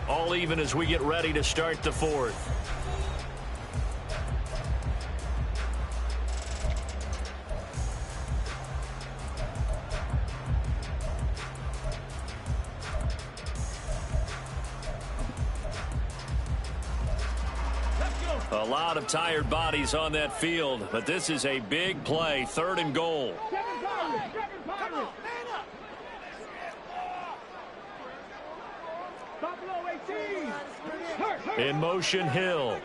All even as we get ready to start the 4th. A lot of tired bodies on that field, but this is a big play. 3rd and goal. In motion, Hill.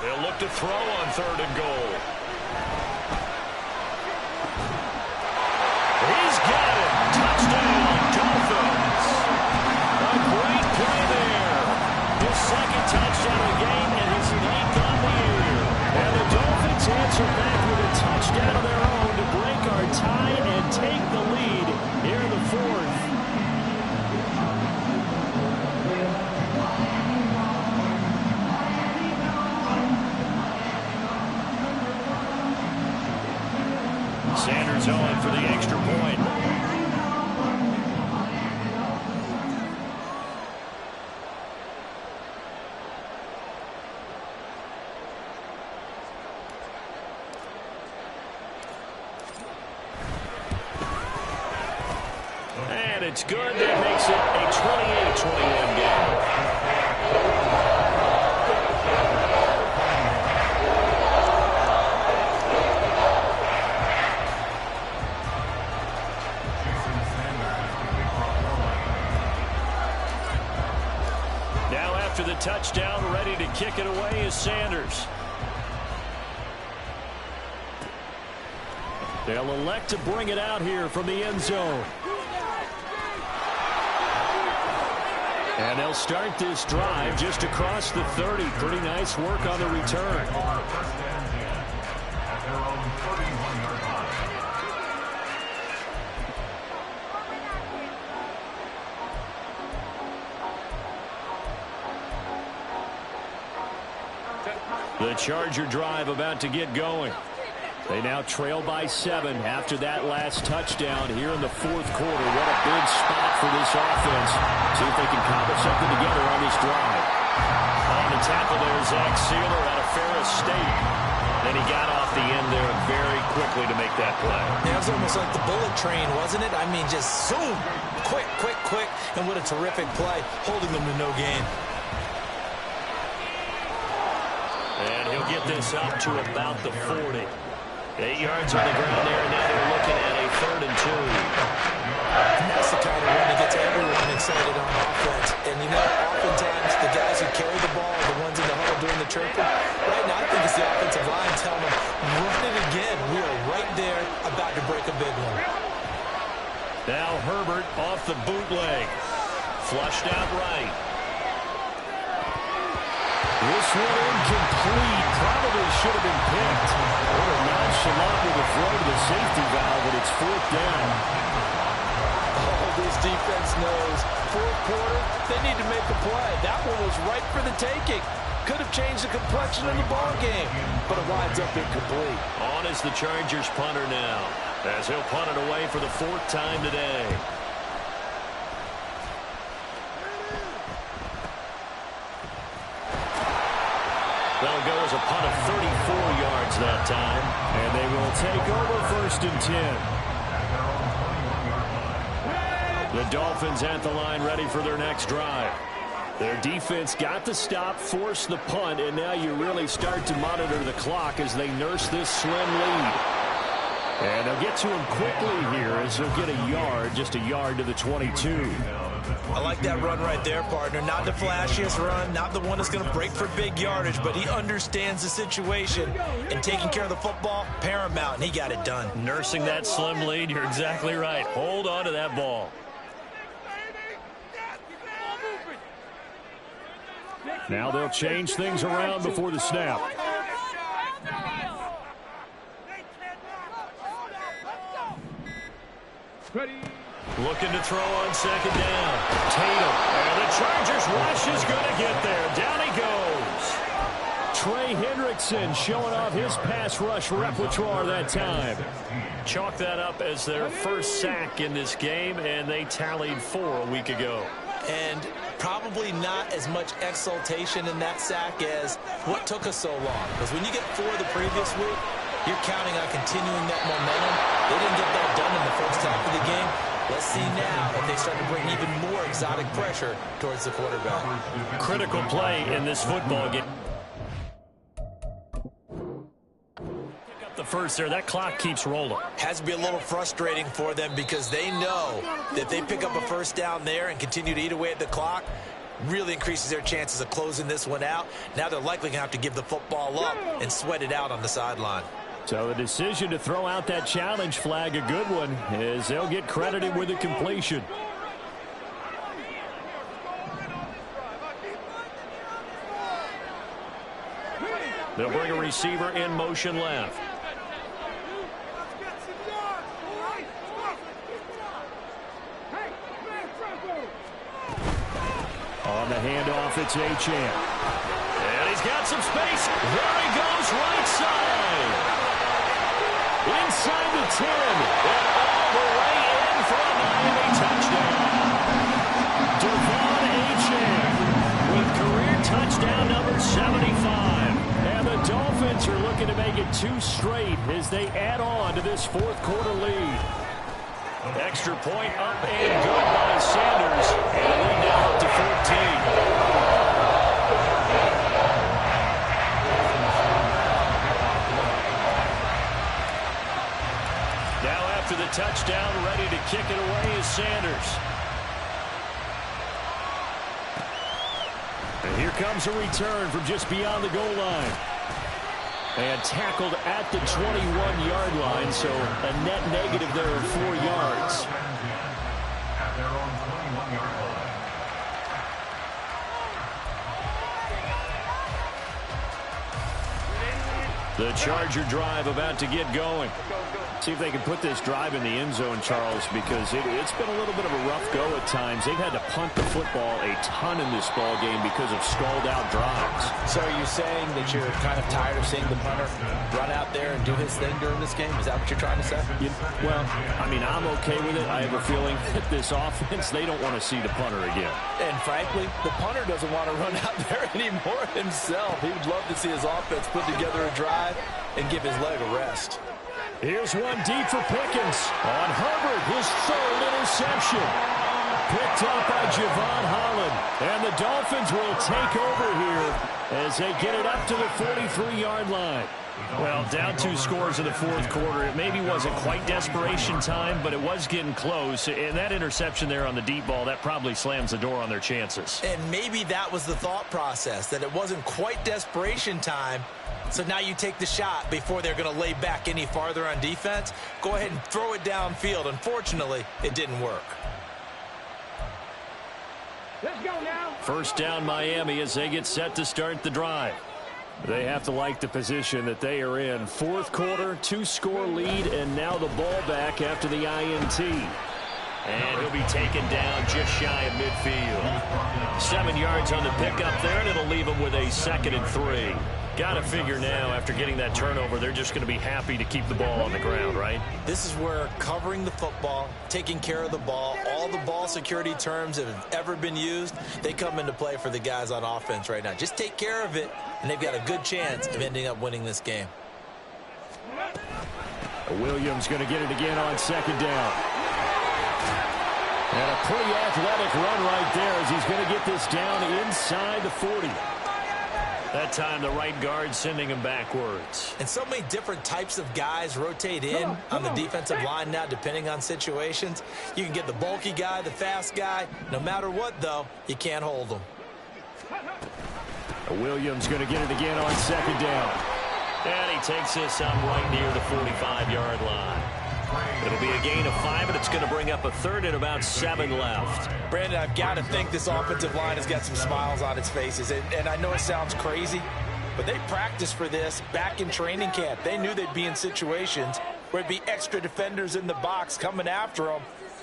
They'll look to throw on 3rd and goal. He's got it. Touchdown, Dolphins. A great play there. His 2nd touchdown of the game and his 9th on the year. And the Dolphins answer back with a touchdown of their own to break our tie and take the lead here in the 4th. Sanders on for the extra point. And it's good. That makes it a 28-21 game. The touchdown, ready to kick it away is Sanders. They'll elect to bring it out here from the end zone. And they'll start this drive just across the 30. Pretty nice work on the return. At their own 31-yard line. The Charger drive about to get going. They now trail by 7 after that last touchdown here in the fourth quarter. What a big spot for this offense. See if they can cobble something together on this drive. On the tackle there, Zach Sealer out of Ferris State. Then he got off the end there very quickly to make that play. Yeah, it was almost like the bullet train, wasn't it? I mean, just zoom. Quick, quick, quick. And what a terrific play, holding them to no gain. And he'll get this up to about the 40. 8 yards on the ground there, and now they're looking at a 3rd and 2. And that's the kind of run that gets everyone excited on offense. And, you know, oftentimes the guys who carry the ball are the ones in the huddle doing the chirping. Right now, I think it's the offensive line telling them, run it again. We are right there about to break a big one. Now Herbert off the bootleg. Flushed out right. This one incomplete. Probably should have been picked. What a nonchalant with a throw to the safety valve, but it's 4th down. Oh, this defense knows. Fourth quarter, they need to make a play. That one was right for the taking. Could have changed the complexion of the ball game, but it winds up incomplete. On is the Chargers punter now, as he'll punt it away for the 4th time today. That'll go as a punt of 34 yards that time. And they will take over 1st and 10. The Dolphins at the line ready for their next drive. Their defense got the stop, forced the punt, and now you really start to monitor the clock as they nurse this slim lead. And they'll get to him quickly here as he'll get a yard, just a yard to the 22. I like that run right there, partner. Not the flashiest run, not the one that's going to break for big yardage, but he understands the situation, and taking care of the football, paramount, and he got it done. Nursing that slim lead, you're exactly right. Hold on to that ball. Now they'll change things around before the snap. Ready. Looking to throw on 2nd down. Tatum. And the Chargers rush is going to get there. Down he goes. Trey Hendrickson showing off his pass rush repertoire that time. Chalk that up as their first sack in this game, and they tallied 4 a week ago. And probably not as much exultation in that sack as what took us so long. Because when you get 4 the previous week, you're counting on continuing that momentum. They didn't get that done in the first half of the game. Let's see now if they start to bring even more exotic pressure towards the quarterback. Critical play in this football game. Pick up the first there. That clock keeps rolling. Has to be a little frustrating for them because they know that they pick up a first down there and continue to eat away at the clock, really increases their chances of closing this one out. Now they're likely going to have to give the football up and sweat it out on the sideline. So the decision to throw out that challenge flag, a good one, as they'll get credited with the completion. They'll bring a receiver in motion left. On the handoff, it's Achane. And he's got some space. There he goes, right side. Inside the 10, and all the way in for a Miami touchdown. Achane with career touchdown number 75. And the Dolphins are looking to make it 2 straight as they add on to this 4th quarter lead. Extra point up and good by Sanders. And the lead now up to 14. To the touchdown, ready to kick it away is Sanders. And here comes a return from just beyond the goal line. And tackled at the 21-yard line, so a net negative there of 4 yards. At their own 21-yard line. The Charger drive about to get going. See if they can put this drive in the end zone, Charles, because it's been a little bit of a rough go at times. They've had to punt the football a ton in this ball game because of stalled-out drives. So are you saying that you're kind of tired of seeing the punter run out there and do his thing during this game? Is that what you're trying to say? Well, I mean, I'm okay with it. I have a feeling that this offense, they don't want to see the punter again. And frankly, the punter doesn't want to run out there anymore himself. He would love to see his offense put together a drive and give his leg a rest. Here's one deep for Pickens. On Herbert, his third interception. Picked up by Javon Holland. And the Dolphins will take over here as they get it up to the 43-yard line. Well, down 2 scores in the fourth quarter. It maybe wasn't quite desperation time, but it was getting close. And that interception there on the deep ball, that probably slams the door on their chances. And maybe that was the thought process, that it wasn't quite desperation time. So now you take the shot before they're going to lay back any farther on defense. Go ahead and throw it downfield. Unfortunately, it didn't work. Let's go now. First down Miami as they get set to start the drive. They have to like the position that they are in. Fourth quarter, 2-score lead, and now the ball back after the INT. And he'll be taken down just shy of midfield. 7 yards on the pickup there, and it'll leave him with a 2nd and 3. Got to figure now, after getting that turnover, they're just going to be happy to keep the ball on the ground, right? This is where covering the football, taking care of the ball, all the ball security terms that have ever been used, they come into play for the guys on offense right now. Just take care of it, and they've got a good chance of ending up winning this game. Williams going to get it again on 2nd down. And a pretty athletic run right there as he's going to get this down inside the 40. That time the right guard sending him backwards. And so many different types of guys rotate in on the defensive line now, depending on situations. You can get the bulky guy, the fast guy. No matter what, though, you can't hold them. Williams going to get it again on 2nd down. And he takes this out right near the 45-yard line. It'll be a gain of 5, and it's going to bring up a 3rd and about 7 left. Brandon, I've got to think this offensive line has got some smiles on its faces. And I know it sounds crazy, but they practiced for this back in training camp. They knew they'd be in situations where it'd be extra defenders in the box coming after them,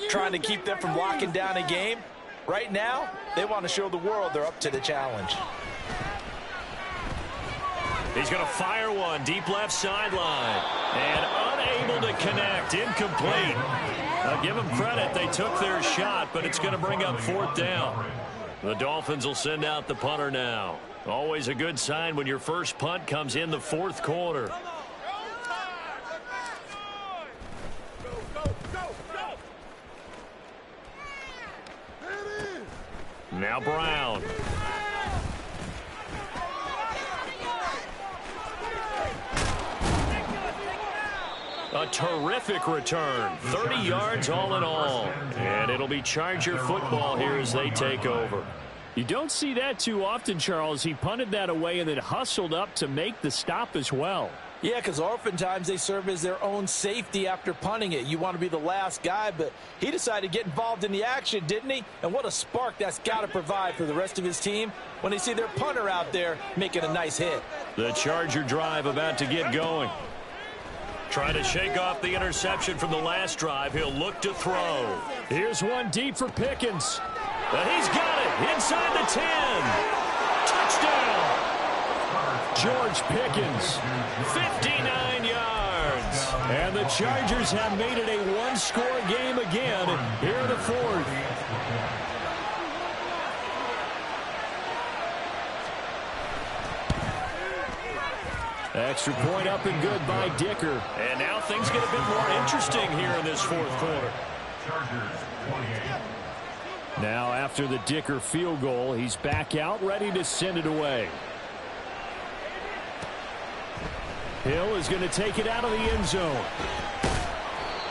trying to keep them from locking down a game. Right now, they want to show the world they're up to the challenge. He's going to fire one deep left sideline. And unable to connect. Incomplete. I'll give them credit. They took their shot, but it's going to bring up 4th down. The Dolphins will send out the punter now. Always a good sign when your first punt comes in the 4th quarter. Now Brown. A terrific return. 30 yards all in all. And it'll be Charger football here as they take over. You don't see that too often, Charles. He punted that away and then hustled up to make the stop as well. Yeah, because oftentimes they serve as their own safety after punting it. You want to be the last guy, but he decided to get involved in the action, didn't he? And what a spark that's got to provide for the rest of his team when they see their punter out there making a nice hit. The Charger drive about to get going. Trying to shake off the interception from the last drive. He'll look to throw. Here's one deep for Pickens. And he's got it inside the 10. Touchdown. George Pickens. 59 yards. And the Chargers have made it a 1-score game again here in the 4th. Extra point up and good by Dicker. And now things get a bit more interesting here in this 4th quarter. Chargers 28. Now after the Dicker field goal, he's back out ready to send it away. Hill is going to take it out of the end zone.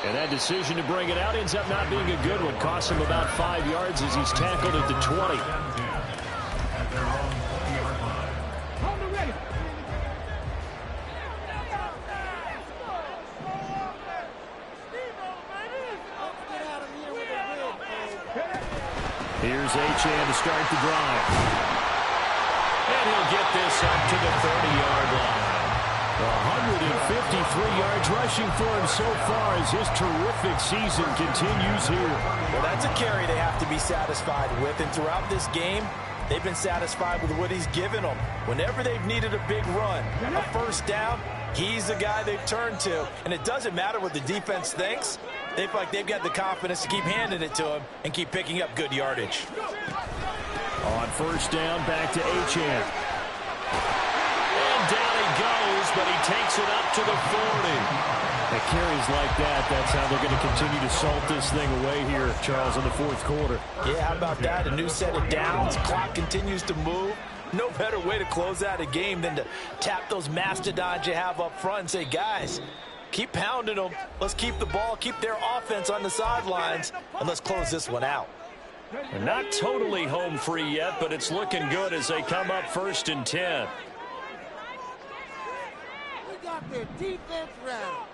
And that decision to bring it out ends up not being a good one. Costs him about 5 yards as he's tackled at the 20. At their own 20-yard line. Hold it ready. Here's Achane to start the drive. And he'll get this up to the 30-yard line. 153 yards rushing for him so far as his terrific season continues here. Well, that's a carry they have to be satisfied with, and throughout this game, they've been satisfied with what he's given them. Whenever they've needed a big run, a first down, he's the guy they've turned to. And it doesn't matter what the defense thinks. They feel like they've got the confidence to keep handing it to him and keep picking up good yardage. On first down, back to Achane. And down he goes, but he takes it up to the 40. At carries like that, that's how they're going to continue to salt this thing away here, Charles, in the fourth quarter. Yeah, how about that? A new set of downs. Clock continues to move. No better way to close out a game than to tap those mastodons you have up front and say, guys, keep pounding them. Let's keep the ball, keep their offense on the sidelines, and let's close this one out. And not totally home free yet, but it's looking good as they come up 1st and 10. We got their defense rattled.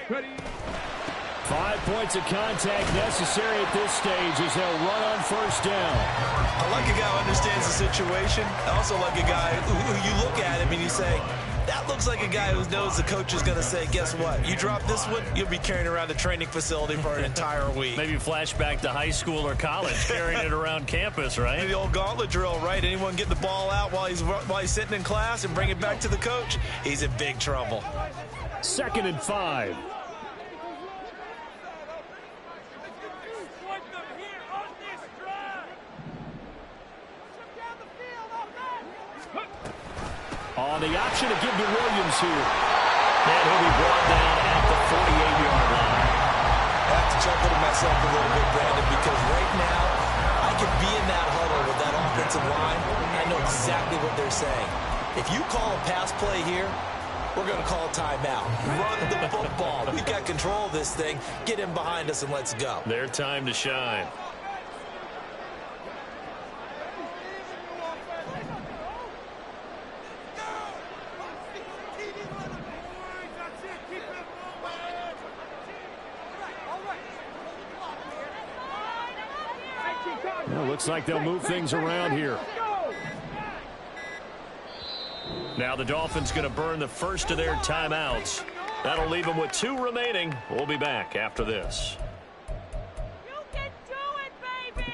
5 points of contact necessary at this stage as they'll run on first down. I like a guy who understands the situation. I also like a guy who you look at him and you say, that looks like a guy who knows the coach is going to say, guess what? You drop this one, you'll be carrying around the training facility for an entire week. Maybe flashback to high school or college, carrying it around campus, right? The old gauntlet drill, right? Anyone get the ball out while he's sitting in class and bring it back to the coach? He's in big trouble. 2nd and 5. On the option to give to Williams here. And he'll be brought down at the 48-yard line. I have to chuckle to myself a little bit, Brandon, because right now I could be in that huddle with that offensive line. I know exactly what they're saying. If you call a pass play here, we're going to call a timeout. Run the football. We've got control of this thing. Get him behind us and let's go. Their time to shine. Well, looks like they'll move things around here. Now the Dolphins going to burn the first of their timeouts. That'll leave them with 2 remaining. We'll be back after this. You can do it, baby!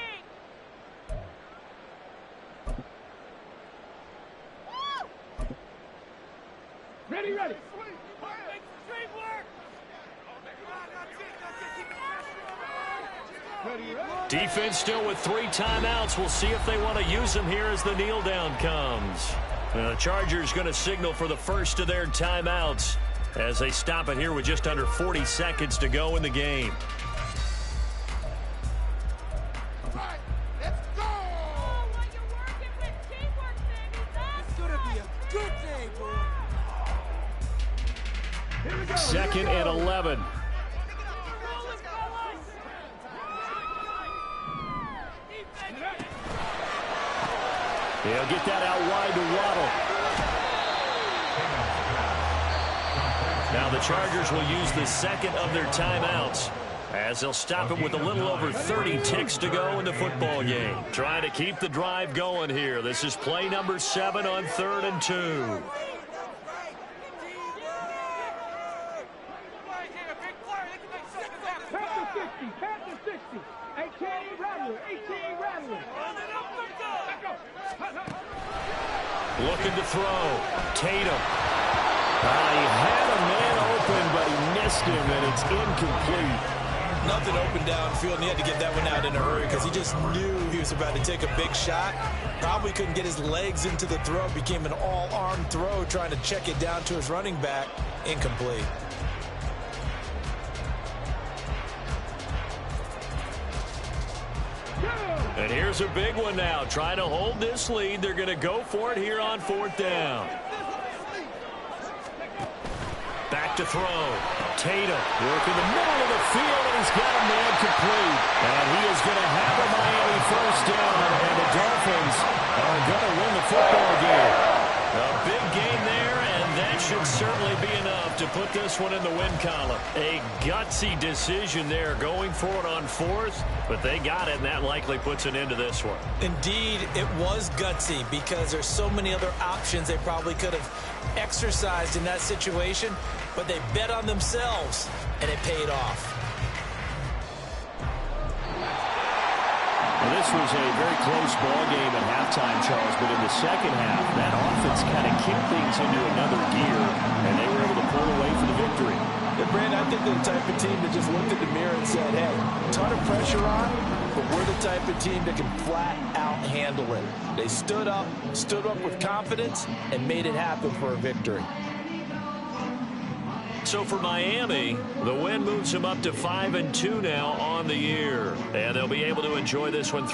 Ready. Defense still with 3 timeouts. We'll see if they want to use them here as the kneel down comes. The Chargers going to signal for the first of their timeouts as they stop it here with just under 40 seconds to go in the game. All right, let's go! Oh, what you're working with teamwork, baby. It's going to be a good day, boy. Here we go. 2nd and 11. They'll get that out wide to Waddle. Now the Chargers will use the second of their timeouts as they'll stop it with a little over 30 ticks to go in the football game. Trying to keep the drive going here. This is play number 7 on 3rd and 2. Past the 60. 18 rattler. Looking to throw. Tatum. He had a man open, but he missed him, and it's incomplete. Nothing open downfield, and he had to get that one out in a hurry because he just knew he was about to take a big shot. Probably couldn't get his legs into the throw. Became an all-arm throw trying to check it down to his running back. Incomplete. And here's a big one now. Trying to hold this lead. They're going to go for it here on 4th down. Back to throw. Tatum work in the middle of the field, and he's got a man complete. And he is going to have a Miami first down, and the Dolphins are going to win the football game. A big game there, and that should certainly be enough enough to put this one in the win column. A gutsy decision there, going for it on fourth, but they got it, and that likely puts an end to this one. Indeed, it was gutsy because there's so many other options they probably could have exercised in that situation, but they bet on themselves, and it paid off. Well, this was a very close ball game at halftime, Charles, but in the second half, that offense kind of kicked things into another gear, and they were able to pull away for the victory. Yeah, Brandon, I think they're the type of team that just looked at the mirror and said, hey, ton of pressure on, but we're the type of team that can flat out handle it. They stood up with confidence, and made it happen for a victory. So for Miami, the win moves them up to 5-2 now on the year, and they'll be able to enjoy this one through.